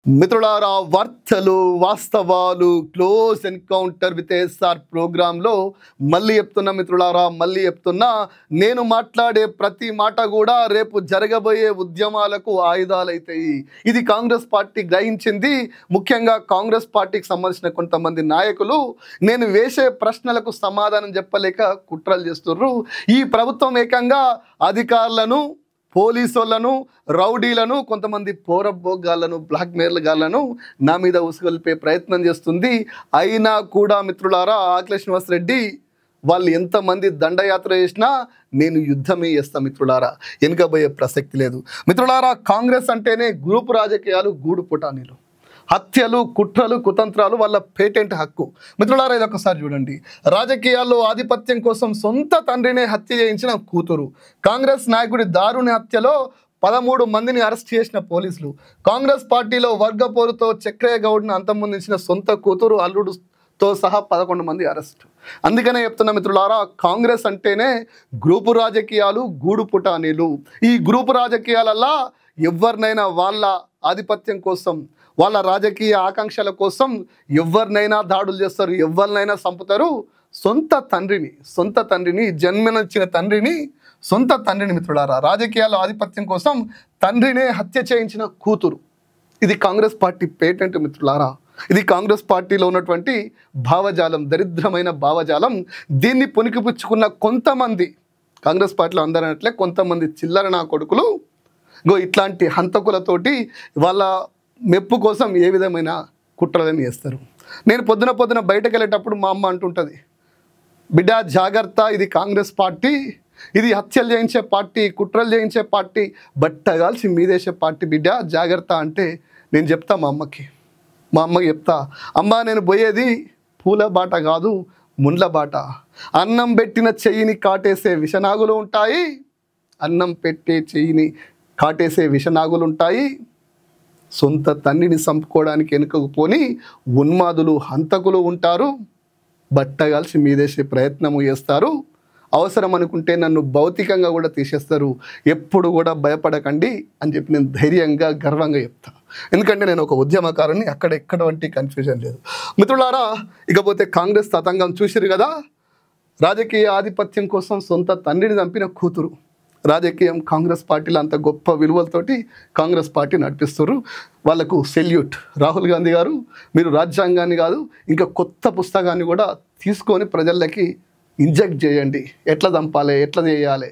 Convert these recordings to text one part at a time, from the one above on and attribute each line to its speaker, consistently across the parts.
Speaker 1: మిత్రులారా వార్తలు వాస్తవాలు క్లోజ్ ఎన్కౌంటర్ విత్ ఎస్ఆర్ ప్రోగ్రాంలో మళ్ళీ చెప్తున్నా మిత్రులారా, మళ్ళీ చెప్తున్నా, నేను మాట్లాడే ప్రతి మాట కూడా రేపు జరగబోయే ఉద్యమాలకు ఆయుధాలు అవుతాయి. ఇది కాంగ్రెస్ పార్టీ గ్రహించింది. ముఖ్యంగా కాంగ్రెస్ పార్టీకి సంబంధించిన కొంతమంది నాయకులు నేను వేసే ప్రశ్నలకు సమాధానం చెప్పలేక కుట్రలు చేస్తుర్రు. ఈ ప్రభుత్వం ఏకంగా అధికారులను, పోలీసులను, రౌడీలను, కొంతమంది పోరబోగాలను, బ్లాక్మెయిల్ గాళ్లను నా మీద ఉసుగొల్పే ప్రయత్నం చేస్తుంది. అయినా కూడా మిత్రులారా, అఖిలేష్ నివాస్ రెడ్డి వాళ్ళు ఎంతమంది దండయాత్ర చేసినా నేను యుద్ధమే చేస్తా మిత్రులారా, వెనుకబోయే ప్రసక్తి లేదు. మిత్రులారా, కాంగ్రెస్ అంటేనే గ్రూపు రాజకీయాలు, గూడు పుటానీలు, హత్యలు, కుట్రలు, కుతంత్రాలు వాళ్ళ పేటెంట్ హక్కు. మిత్రులారా, ఇది ఒకసారి చూడండి. రాజకీయాల్లో ఆధిపత్యం కోసం సొంత తండ్రినే హత్య చేయించిన కూతురు, కాంగ్రెస్ నాయకుడి దారుణ హత్యలో 13 మందిని అరెస్ట్ చేసిన పోలీసులు, కాంగ్రెస్ పార్టీలో వర్గపోరుతో చక్రయ్య గౌడ్ను అంతమొందించిన సొంత కూతురు, అల్లుడుతో సహా 11 మంది అరెస్ట్. అందుకనే చెప్తున్నా మిత్రులారా, కాంగ్రెస్ అంటేనే గ్రూపు రాజకీయాలు, గూడు పుటానీలు. ఈ గ్రూపు రాజకీయాలల్లా ఎవరినైనా వాళ్ళ ఆధిపత్యం కోసం, వాళ్ళ రాజకీయ ఆకాంక్షల కోసం ఎవరినైనా దాడులు చేస్తారు, ఎవరినైనా చంపుతారు. సొంత తండ్రిని జన్మనిచ్చిన సొంత తండ్రిని మిత్రులారా, రాజకీయాల ఆధిపత్యం కోసం తండ్రినే హత్య చేయించిన కూతురు. ఇది కాంగ్రెస్ పార్టీ పేటెంట్ మిత్రులారా. ఇది కాంగ్రెస్ పార్టీలో ఉన్నటువంటి భావజాలం, దరిద్రమైన భావజాలం. దీన్ని పుణికిపుచ్చుకున్న కొంతమంది, కాంగ్రెస్ పార్టీలో అందరనట్లే కొంతమంది చిల్లర నా కొడుకులు ఇట్లాంటి హంతకులతోటి వాళ్ళ మెప్పు కోసం ఏ విధమైన కుట్రలని చేస్తారు. నేను పొద్దున బయటకు వెళ్ళేటప్పుడు మా అమ్మ అంటుంటుంది, బిడ్డ జాగ్రత్త, ఇది కాంగ్రెస్ పార్టీ, ఇది హత్యలు చేయించే పార్టీ, కుట్రలు చేయించే పార్టీ, బట్టగాల్చి మీదేసే పార్టీ, బిడ్డ జాగ్రత్త అంటే నేను చెప్తా మా అమ్మకి చెప్తా, అమ్మ నేను పోయేది పూల బాట కాదు, ముండ్ల బాట. అన్నం పెట్టిన చెయ్యిని కాటేసే విషనాగులు ఉంటాయి, అన్నం పెట్టే చెయ్యిని కాటేసే విషనాగులు ఉంటాయి. సొంత తండ్రిని చంపుకోవడానికి వెనుకపోని ఉన్మాదులు, హంతకులు ఉంటారు. బట్టగాల్చి మీదేసే ప్రయత్నము చేస్తారు. అవసరం అనుకుంటే నన్ను భౌతికంగా కూడా తీసేస్తారు. ఎప్పుడు కూడా భయపడకండి అని చెప్పి నేను ధైర్యంగా, గర్వంగా చెప్తా. ఎందుకంటే నేను ఒక ఉద్యమకారుని, అక్కడ ఎక్కడవంటి కన్ఫ్యూజన్ లేదు. మిత్రులారా, ఇకపోతే కాంగ్రెస్ తతంగం చూసిరు కదా. రాజకీయ ఆధిపత్యం కోసం సొంత తండ్రిని చంపిన కూతురు. రాజకీయం కాంగ్రెస్ పార్టీలో అంత గొప్ప విలువలతోటి కాంగ్రెస్ పార్టీ నడిపిస్తారు. వాళ్ళకు సెల్యూట్. రాహుల్ గాంధీ గారు, మీరు రాజ్యాంగాన్ని కాదు, ఇంకా కొత్త పుస్తకాన్ని కూడా తీసుకొని ప్రజలకి ఇంజెక్ట్ చేయండి. ఎట్లా చంపాలి, ఎట్లా చేయాలి,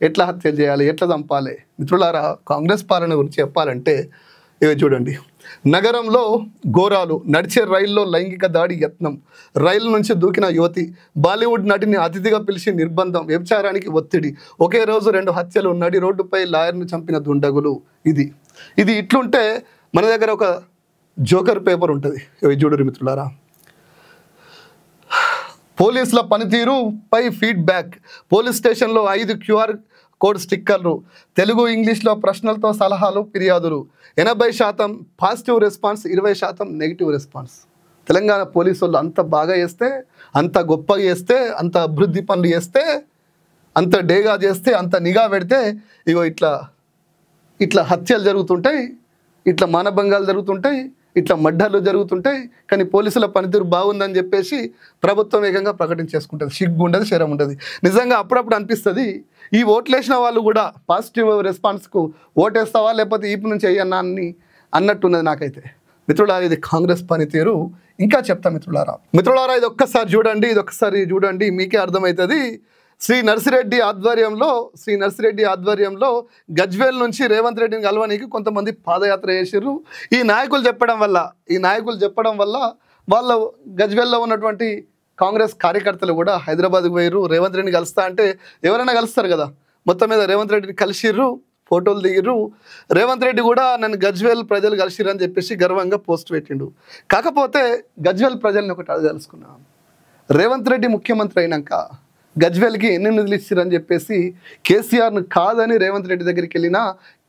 Speaker 1: ఎట్లా హత్యలు చేయాలి, ఎట్లా చంపాలి. మిత్రులారా, కాంగ్రెస్ పాలన గురించి చెప్పాలంటే ఇవి చూడండి. నగరంలో ఘోరాలు, నడిచే రైల్లో లైంగిక దాడి యత్నం, రైలు నుంచి దూకిన యువతి, బాలీవుడ్ నటిని అతిథిగా పిలిచి నిర్బంధం, వ్యభిచారానికి ఒత్తిడి, ఒకే రోజు 2 హత్యలు, నడి రోడ్డుపై లాయర్ను చంపిన దుండగులు. ఇది ఇట్లుంటే మన దగ్గర ఒక జోకర్ పేపర్ ఉంటుంది. ఇవి చూడరు మిత్రులారా. పోలీసుల పనితీరుపై ఫీడ్బ్యాక్, పోలీస్ స్టేషన్లో 5 QR కోడ్ స్టిక్కర్లు, తెలుగు ఇంగ్లీష్లో ప్రశ్నలతో సలహాలు, ఫిర్యాదులు, 80% positive response, 20% negative response. Telangana police వాళ్ళు అంత బాగా చేస్తే, అంత గొప్పగా చేస్తే, అంత అభివృద్ధి పనులు చేస్తే, అంత డేగా చేస్తే, అంత నిఘా పెడితే ఇగో ఇట్లా హత్యలు జరుగుతుంటాయి, ఇట్లా మానభంగాలు జరుగుతుంటాయి, ఇట్లా మడ్డలు జరుగుతుంటాయి. కానీ పోలీసుల పనితీరు బాగుందని చెప్పేసి ప్రభుత్వం ఏకంగా ప్రకటించేసుకుంటుంది. సిగ్గు ఉండదు, శరం ఉండదు. నిజంగా అప్పుడప్పుడు అనిపిస్తుంది, ఈ ఓట్లేసిన వాళ్ళు కూడా పాజిటివ్ రెస్పాన్స్కు ఓటేస్తావా లేకపోతే ఈపు నుంచి అయ్యన్నా అన్నట్టున్నది నాకైతే. మిత్రులారా, ఇది కాంగ్రెస్ పనితీరు. ఇంకా చెప్తా మిత్రులారా, ఇది ఒక్కసారి చూడండి, మీకే అర్థమవుతుంది. శ్రీ నర్సిరెడ్డి ఆధ్వర్యంలో గజ్వేల్ నుంచి రేవంత్ రెడ్డిని కలవడానికి కొంతమంది పాదయాత్ర చేసిర్రు. ఈ నాయకులు చెప్పడం వల్ల వాళ్ళ గజ్వేల్లో ఉన్నటువంటి కాంగ్రెస్ కార్యకర్తలు కూడా హైదరాబాద్కు పోయిర్రు. రేవంత్ రెడ్డిని కలుస్తా అంటే ఎవరైనా కలుస్తారు కదా. మొత్తం మీద రేవంత్ రెడ్డిని కలిసిర్రు, ఫోటోలు దిగిర్రు. రేవంత్ రెడ్డి కూడా నన్ను గజ్వేల్ ప్రజలు కలిసిర్రు అని చెప్పేసి గర్వంగా పోస్ట్ పెట్టిండు. కాకపోతే గజ్వేల్ ప్రజల్ని ఒకటి అడగదలుచుకున్నా, రేవంత్ రెడ్డి ముఖ్యమంత్రి అయినాక గజ్వేల్కి ఎన్ని నిధులు ఇచ్చిరని చెప్పేసి కేసీఆర్ను కాదని రేవంత్ రెడ్డి దగ్గరికి వెళ్ళినా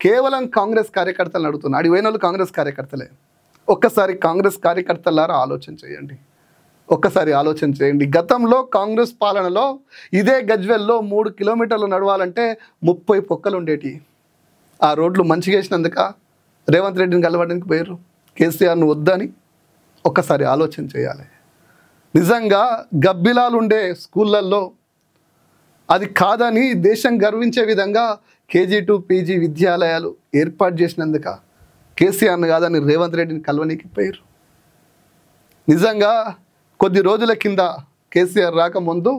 Speaker 1: కేవలం కాంగ్రెస్ కార్యకర్తలను అడుగుతున్నా. అడిగి పోయిన వాళ్ళు కాంగ్రెస్ కార్యకర్తలే. ఒక్కసారి కాంగ్రెస్ కార్యకర్తలారా ఆలోచన చేయండి. గతంలో కాంగ్రెస్ పాలనలో ఇదే గజ్వేల్లో 3 కిలోమీటర్లు నడవాలంటే 30 పొక్కలు ఉండేటి. ఆ రోడ్లు మంచిగా వేసినందుక రేవంత్ రెడ్డిని కలవడానికి పోయారు. కేసీఆర్ను వద్దని ఒక్కసారి ఆలోచన చేయాలి. నిజంగా గబ్బిలాలు ఉండే స్కూళ్ళల్లో అది కాదని దేశం గర్వించే విధంగా KG to PG విద్యాలయాలు ఏర్పాటు చేసినందుక కేసీఆర్ను కాదని రేవంత్ రెడ్డిని కలవనీకి పోయారు. నిజంగా కొద్ది రోజుల కింద కేసీఆర్ రాకముందు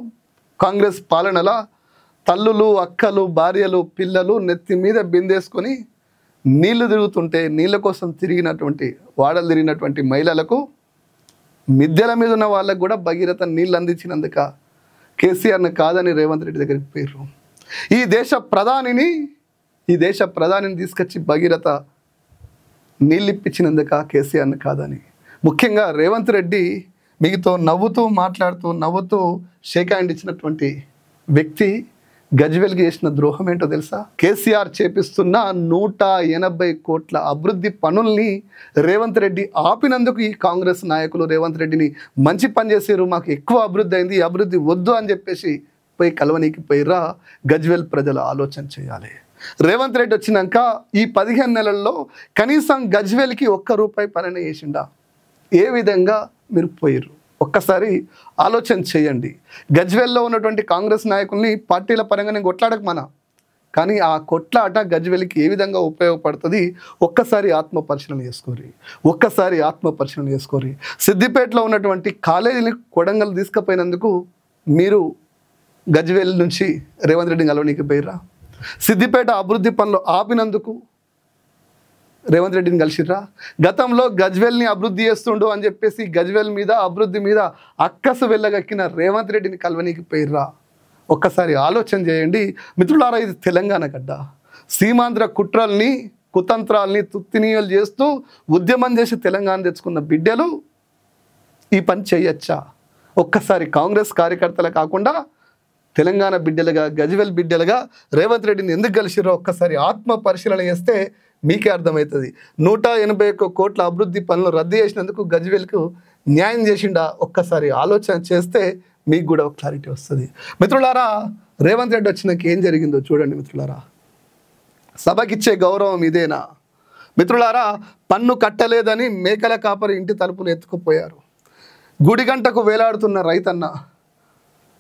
Speaker 1: కాంగ్రెస్ పాలనలో తల్లులు, అక్కలు, భార్యలు, పిల్లలు నెత్తి మీద బిందేసుకొని నీళ్లు తిరుగుతుంటే నీళ్ళ కోసం తిరిగినటువంటి వాడలు తిరిగినటువంటి మహిళలకు, మిద్దెల మీద ఉన్న వాళ్ళకు కూడా భగీరథ నీళ్ళు అందించినందుక కేసీఆర్ని కాదని రేవంత్ రెడ్డి దగ్గరికి పోయారు. ఈ దేశ ప్రధానిని తీసుకొచ్చి భగీరథ నీళ్ళు ఇప్పించినందుక కేసీఆర్ని కాదని. ముఖ్యంగా రేవంత్ రెడ్డి మీతో నవ్వుతూ మాట్లాడుతూ నవ్వుతూ షేక్ హ్యాండ్ ఇచ్చినటువంటి వ్యక్తి గజ్వేల్కి చేసిన ద్రోహం ఏంటో తెలుసా? కేసీఆర్ చేపిస్తున్న 180 కోట్ల అభివృద్ధి పనుల్ని రేవంత్ రెడ్డి ఆపినందుకు ఈ కాంగ్రెస్ నాయకులు రేవంత్ రెడ్డిని మంచి పని చేసారు, మాకు ఎక్కువ అభివృద్ధి అయింది, ఈ అభివృద్ధి వద్దు అని చెప్పేసి పోయి కలవనీకి పోయిరా. గజ్వేల్ ప్రజలు ఆలోచన చేయాలి. రేవంత్ రెడ్డి వచ్చినాక ఈ 15 నెలల్లో కనీసం గజ్వేల్కి ₹1 పని చేసిండా? ఏ విధంగా మీరు పోయిర్రు? ఒక్కసారి ఆలోచన చేయండి. గజ్వేల్లో ఉన్నటువంటి కాంగ్రెస్ నాయకుల్ని పార్టీల పరంగానే కొట్లాడకమన్నా, కానీ ఆ కొట్లాట గజ్వేల్కి ఏ విధంగా ఉపయోగపడుతుంది ఒక్కసారి ఆత్మపరిశీలన చేసుకోరి. సిద్దిపేటలో ఉన్నటువంటి కాలేజీని కొడంగల్ తీసుకుపోయినందుకు మీరు గజ్వేల్ నుంచి రేవంత్ రెడ్డిని కలవనీకి పోయిర్రా? సిద్దిపేట అభివృద్ధి పనులు ఆపినందుకు రేవంత్ రెడ్డిని కలిసిర్రా? గతంలో గజ్వేల్ని అభివృద్ధి చేస్తుండు అని చెప్పేసి గజ్వేల్ మీద అభివృద్ధి మీద అక్కసు వెళ్ళగక్కిన రేవంత్ రెడ్డిని కలవనీకి పోయిర్రా? ఒక్కసారి ఆలోచన చేయండి మిత్రులారా. ఇది తెలంగాణ గడ్డ. సీమాంధ్ర కుట్రల్ని, కుతంత్రాల్ని తుత్తినీయలు చేస్తూ ఉద్యమం చేసి తెలంగాణ తెచ్చుకున్న బిడ్డలు ఈ పని చేయొచ్చా? ఒక్కసారి కాంగ్రెస్ కార్యకర్తలు కాకుండా తెలంగాణ బిడ్డలుగా, గజ్వేల్ బిడ్డలుగా రేవంత్ రెడ్డిని ఎందుకు కలిసిరో ఒక్కసారి ఆత్మ పరిశీలన చేస్తే మీకే అర్థమవుతుంది. 181 కోట్ల అభివృద్ధి పనులు రద్దు చేసినందుకు గజ్వేల్కు న్యాయం చేసిండా? ఒక్కసారి ఆలోచన చేస్తే మీకు కూడా ఒక క్లారిటీ వస్తుంది. మిత్రులారా, రేవంత్ రెడ్డి వచ్చినాక ఏం జరిగిందో చూడండి మిత్రులారా. సభకిచ్చే గౌరవం ఇదేనా? మిత్రులారా, పన్ను కట్టలేదని మేకల కాపరి ఇంటి తలుపులు ఎత్తుకుపోయారు. గుడిగంటకు వేలాడుతున్న రైతన్న.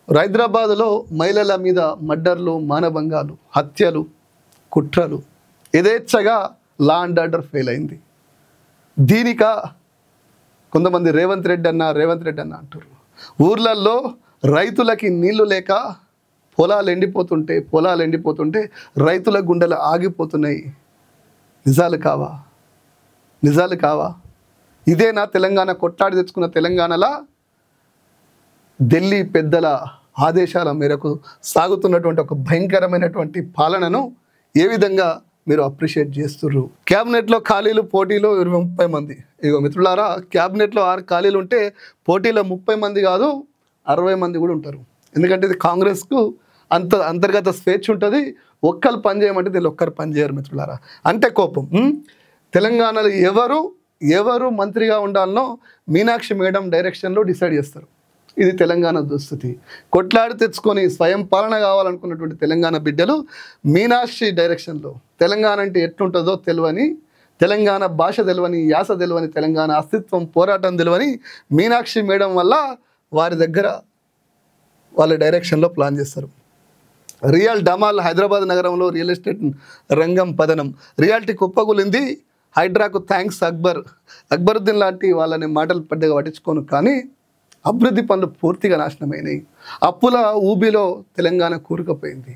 Speaker 1: హైదరాబాదులో మహిళల మీద మర్డర్లు, మానభంగాలు, హత్యలు, కుట్రలు, యథేచ్ఛగా లా అండ్ ఆర్డర్ ఫెయిల్ అయింది. దీనిక కొంతమంది రేవంత్ రెడ్డి అన్న అంటారు. ఊర్లల్లో రైతులకి నీళ్లు లేక పొలాలు ఎండిపోతుంటే రైతుల గుండెలు ఆగిపోతున్నాయి. నిజాలు కావా? ఇదేనా తెలంగాణ కొట్లాడి తెచ్చుకున్న తెలంగాణలా ఢిల్లీ పెద్దల ఆదేశాల మేరకు సాగుతున్నటువంటి ఒక భయంకరమైనటువంటి పాలనను ఏ విధంగా మీరు అప్రిషియేట్ చేస్తుర్రు? క్యాబినెట్లో ఖాళీలు, పోటీలో 20-30 మంది. ఇగో మిత్రులారా, క్యాబినెట్లో 6 ఖాళీలు ఉంటే పోటీలో 30 మంది కాదు 60 మంది కూడా ఉంటారు. ఎందుకంటే ఇది కాంగ్రెస్కు అంతర్గత స్వేచ్ఛ ఉంటుంది. ఒక్కరు పని చేయమంటే దీనిలో ఒక్కరు పని చేయరు మిత్రులారా. అంటే కోపం. తెలంగాణలో ఎవరు మంత్రిగా ఉండాలనో మీనాక్షి మేడం డైరెక్షన్లో డిసైడ్ చేస్తారు. ఇది తెలంగాణ దుస్థితి. కొట్లాడి తెచ్చుకొని స్వయం పాలన కావాలనుకున్నటువంటి తెలంగాణ బిడ్డలు మీనాక్షి డైరెక్షన్లో తెలంగాణ అంటే ఎట్లుంటుందో తెలియని, తెలంగాణ భాష తెలియని, యాస తెలియని, తెలంగాణ అస్తిత్వం పోరాటం తెలియని మీనాక్షి మేడం వల్ల వాళ్ళ డైరెక్షన్లో ప్లాన్ చేస్తారు. రియల్ డమాల్. హైదరాబాద్ నగరంలో రియల్ ఎస్టేట్ రంగం పతనం. రియాలిటీ కుప్పగులింది. హైడ్రాకు థ్యాంక్స్ అక్బరుద్దీన్ లాంటి వాళ్ళని మాటలు పెద్దగా పట్టించుకోను, కానీ అభివృద్ధి పనులు పూర్తిగా నాశనమైనాయి. అప్పుల ఊబిలో తెలంగాణ కూరుకుపోయింది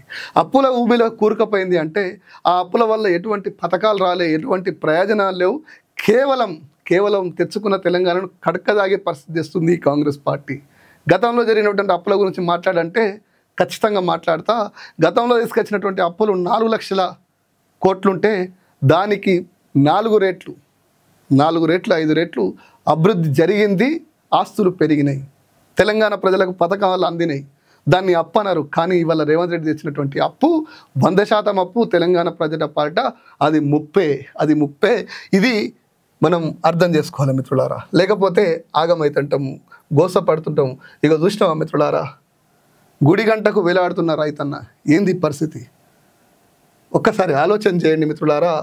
Speaker 1: అంటే ఆ అప్పుల వల్ల ఎటువంటి పథకాలు రాలే, ఎటువంటి ప్రయోజనాలు లేవు. కేవలం తెచ్చుకున్న తెలంగాణను కడకదాగే పరిస్థితి తెస్తుంది ఈ కాంగ్రెస్ పార్టీ. గతంలో జరిగినటువంటి అప్పుల గురించి మాట్లాడంటే ఖచ్చితంగా మాట్లాడతా. గతంలో తీసుకొచ్చినటువంటి అప్పులు 4 లక్షల కోట్లుంటే దానికి 4 రెట్లు 5 రెట్లు అభివృద్ధి జరిగింది. ఆస్తులు పెరిగినాయి. తెలంగాణ ప్రజలకు పథకాలు అందినాయి. దాన్ని అప్పు అన్నారు. కానీ ఇవాళ రేవంత్ రెడ్డి తెచ్చినటువంటి అప్పు 100% అప్పు. తెలంగాణ ప్రజల పాట అది ముప్పే. ఇది మనం అర్థం చేసుకోవాలి మిత్రులారా. లేకపోతే ఆగమైతుంటాము, గోసపడుతుంటాము. ఇక చూసినావా మిత్రులారా, గుడిగంటకు వేలాడుతున్న రైతన్న ఏంది పరిస్థితి? ఒక్కసారి ఆలోచన చేయండి మిత్రులారా.